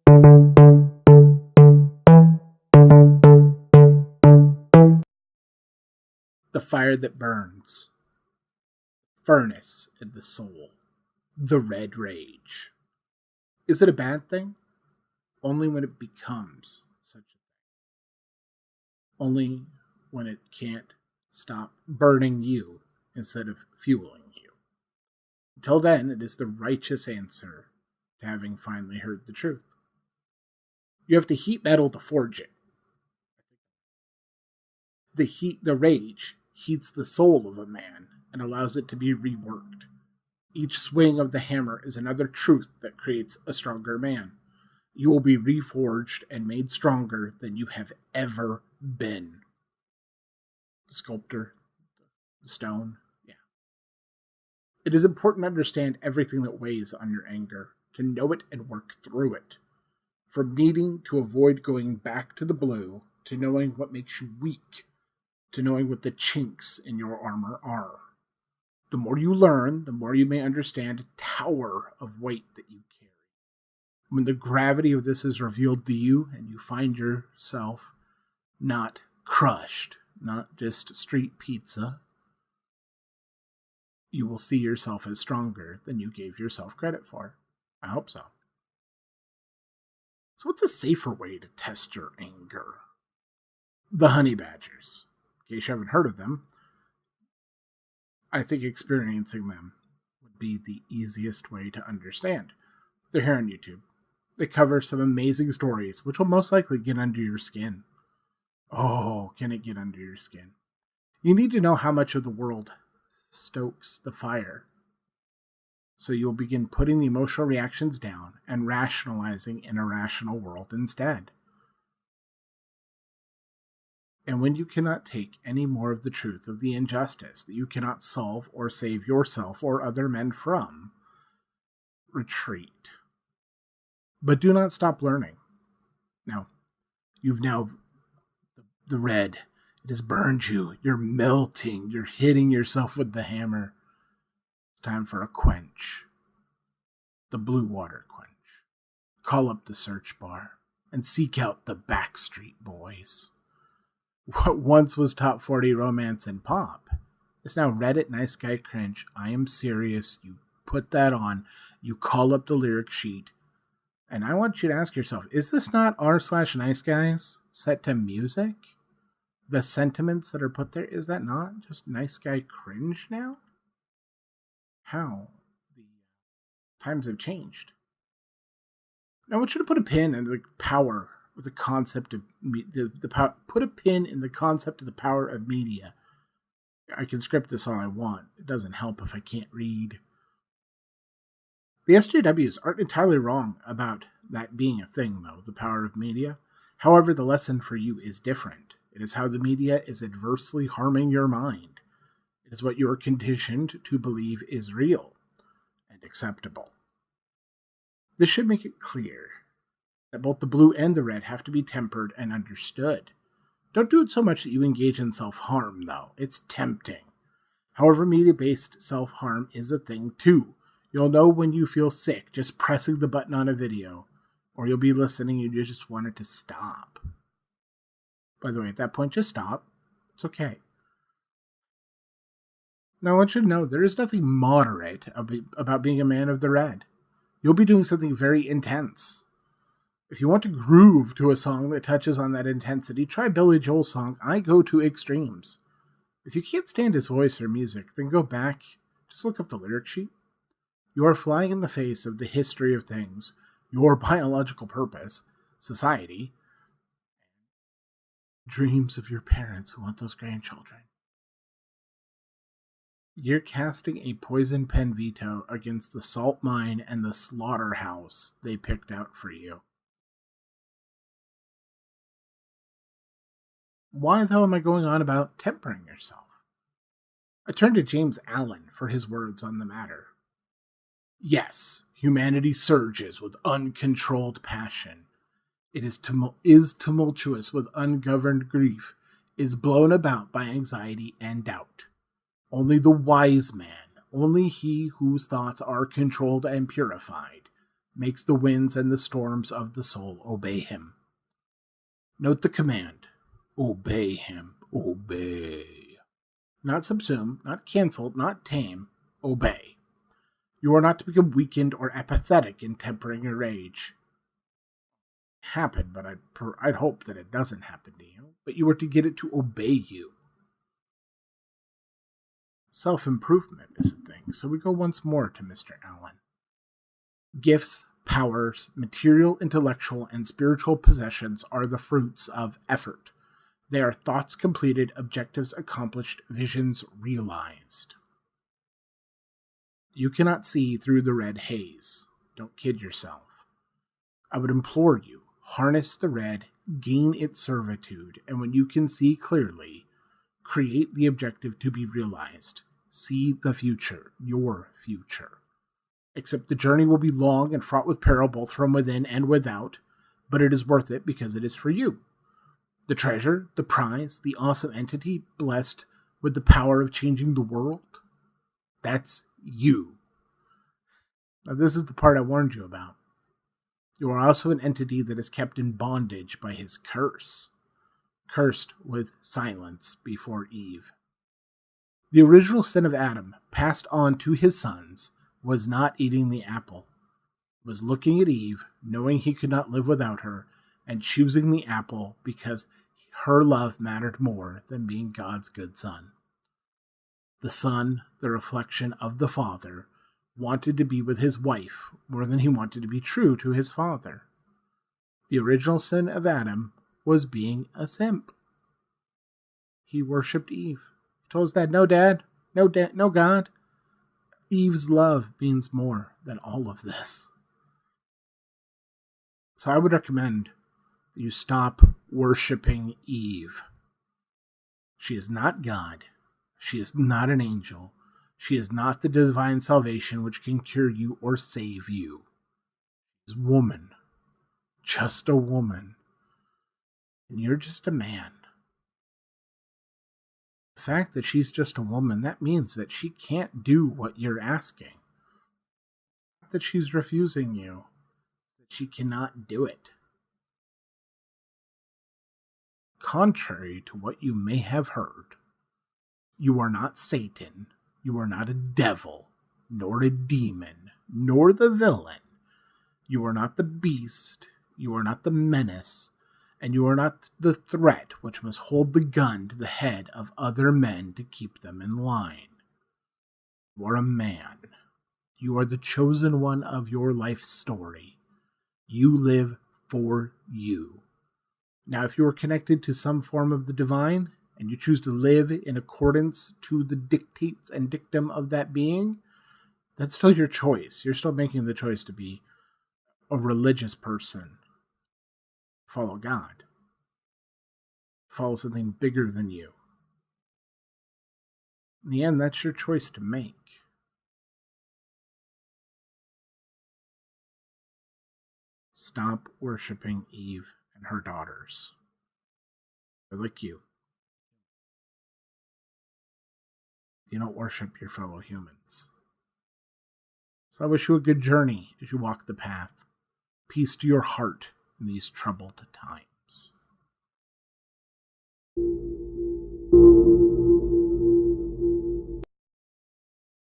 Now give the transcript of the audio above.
The fire that burns, furnace in the soul, the red rage. Is it a bad thing? Only when it becomes such a thing. Only when it can't stop burning you instead of fueling you. Until then, it is the righteous answer to having finally heard the truth. You have to heat metal to forge it. The rage heats the soul of a man and allows it to be reworked. Each swing of the hammer is another truth that creates a stronger man. You will be reforged and made stronger than you have ever been. The sculptor, the stone, yeah. It is important to understand everything that weighs on your anger, to know it and work through it. From needing to avoid going back to the blue, to knowing what makes you weak, to knowing what the chinks in your armor are. The more you learn, the more you may understand a tower of weight that you carry. When the gravity of this is revealed to you and you find yourself not crushed, not just street pizza, you will see yourself as stronger than you gave yourself credit for. I hope so. So what's a safer way to test your anger? The honey badgers. In case you haven't heard of them, I think experiencing them would be the easiest way to understand. They're here on YouTube. They cover some amazing stories, which will most likely get under your skin. Oh, can it get under your skin? You need to know how much of the world stokes the fire. So you'll begin putting the emotional reactions down and rationalizing an irrational world instead. And when you cannot take any more of the truth of the injustice that you cannot solve or save yourself or other men from, retreat. But do not stop learning. Now, you've now, the red, it has burned you. You're melting. You're hitting yourself with the hammer. It's time for a quench. The blue water quench. Call up the search bar and seek out the Backstreet Boys. What once was top 40 romance and pop is now Reddit nice guy cringe. I am serious. You put that on. You call up the lyric sheet. And I want you to ask yourself, is this not r/nice guys set to music? The sentiments that are put there, is that not just nice guy cringe now? How the times have changed. Now I want you to put a pin in the power of the concept of put a pin in the concept of the power of media. I can script this all I want. It doesn't help if I can't read. The SJWs aren't entirely wrong about that being a thing, though, the power of media. However, the lesson for you is different. It is how the media is adversely harming your mind. It is what you are conditioned to believe is real and acceptable. This should make it clear that both the blue and the red have to be tempered and understood. Don't do it so much that you engage in self-harm, though. It's tempting. However, media-based self-harm is a thing, too. You'll know when you feel sick just pressing the button on a video, or you'll be listening and you just want it to stop. By the way, at that point, just stop. It's okay. Now, I want you to know there is nothing moderate about being a man of the red. You'll be doing something very intense. If you want to groove to a song that touches on that intensity, try Billy Joel's song, I Go to Extremes. If you can't stand his voice or music, then go back, just look up the lyric sheet. You are flying in the face of the history of things, your biological purpose, society, dreams of your parents who want those grandchildren. You're casting a poison pen veto against the salt mine and the slaughterhouse they picked out for you. Why, though, am I going on about tempering yourself? I turn to James Allen for his words on the matter. Yes, humanity surges with uncontrolled passion. It is tumultuous with ungoverned grief, is blown about by anxiety and doubt. Only the wise man, only he whose thoughts are controlled and purified, makes the winds and the storms of the soul obey him. Note the command, obey him, obey. Not subsume, not cancel, not tame, obey. You are not to become weakened or apathetic in tempering your rage. Happen, but I'd hope that it doesn't happen to you. But you are to get it to obey you. Self-improvement is a thing, so we go once more to Mr. Allen. Gifts, powers, material, intellectual, and spiritual possessions are the fruits of effort. They are thoughts completed, objectives accomplished, visions realized. You cannot see through the red haze. Don't kid yourself. I would implore you, harness the red, gain its servitude, and when you can see clearly, create the objective to be realized. See the future, your future. Except the journey will be long and fraught with peril both from within and without, but it is worth it because it is for you. The treasure, the prize, the awesome entity blessed with the power of changing the world, that's you. Now this is the part I warned you about. You are also an entity that is kept in bondage by his curse, cursed with silence before Eve. The original sin of Adam, passed on to his sons, was not eating the apple, was looking at Eve, knowing he could not live without her, and choosing the apple because her love mattered more than being God's good son. The son, the reflection of the father, wanted to be with his wife more than he wanted to be true to his father. The original sin of Adam was being a simp. He worshipped Eve. He told his dad, no dad, no God. Eve's love means more than all of this. So I would recommend that you stop worshipping Eve. She is not God. She is not an angel. She is not the divine salvation which can cure you or save you. She is woman. Just a woman. And you're just a man. The fact that she's just a woman, that means that she can't do what you're asking. Not that she's refusing you. That she cannot do it. Contrary to what you may have heard, you are not Satan, you are not a devil, nor a demon, nor the villain. You are not the beast, you are not the menace, and you are not the threat which must hold the gun to the head of other men to keep them in line. You are a man. You are the chosen one of your life story. You live for you. Now, if you are connected to some form of the divine, and you choose to live in accordance to the dictates and dictum of that being, that's still your choice. You're still making the choice to be a religious person. Follow God. Follow something bigger than you. In the end, that's your choice to make. Stop worshiping Eve and her daughters. They're like you. You don't worship your fellow humans. So I wish you a good journey as you walk the path. Peace to your heart in these troubled times.